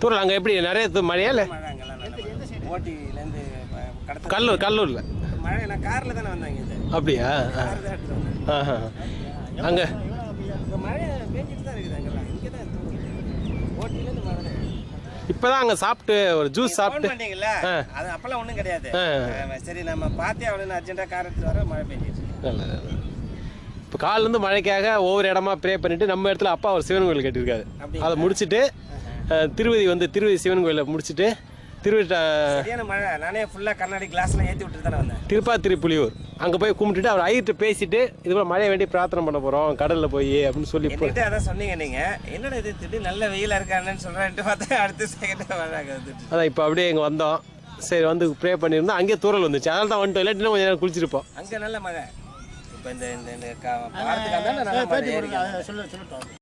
தூரல் அங்கே எப்படி நிறைய மழையா இல்லை? ஓட்டிலேருந்து கல்லூரில் மழை நான் காரில் தானே வந்தாங்க. அப்படியா? அங்கே மழை பெஞ்சிட்டு தான் இருக்குது. அங்கெல்லாம் இங்கே தான் ஓட்டிலேருந்து மழை. இப்போதான் அங்கே சாப்பிட்டு ஒரு ஜூஸ் சாப்பிட்டு பண்ணிங்களா? அது அப்பெல்லாம் ஒன்றும் கிடையாது. சரி நம்ம பார்த்தே அவ்வளோ அர்ஜென்ட்டாக கார் எடுத்துட்டு வர மழை பெஞ்சிட்டு. இப்போ காலிலேருந்து மழைக்காக ஒவ்வொரு இடமா ப்ரே பண்ணிட்டு நம்ம இடத்துல அப்பா ஒரு சிவன் கோயில் கட்டியிருக்காரு. அதை முடிச்சுட்டு திருவதி சிவன் கோயிலை முடிச்சுட்டு சரியான மழை. நானே ஃபுல்லாக கண்ணாடி கிளாஸ்லாம் ஏற்றி விட்டு தானே வந்தேன். திருப்பாத்திரி புலியூர் அங்கே போய் கும்பிட்டுட்டு அவர் ஐயர்கிட்ட பேசிட்டு இது போல் மழையை வேண்டி பிரார்த்தனை பண்ண போகிறோம் கடலில் போய் அப்படின்னு சொல்லி போயிட்டு அதான் சொன்னீங்க நீங்கள். என்னடா இது திடீர் நல்ல வெயிலாக இருக்கான்னு சொல்கிறேன்ட்டு பார்த்தா அடுத்த செகண்டாக மழை வந்துட்டு. அதான் இப்போ அப்படியே இங்கே வந்தோம். சரி வந்து ப்ரே பண்ணியிருந்தோம். அங்கேயே தூரல் வந்துச்சு. அதனால தான் வந்துட்டோம். இல்லாட்டினா கொஞ்சம் நேரம் குளிச்சிருப்போம். அங்கே நல்ல மழை. இப்போ இந்த பாடத்துக்காக தான் நல்லா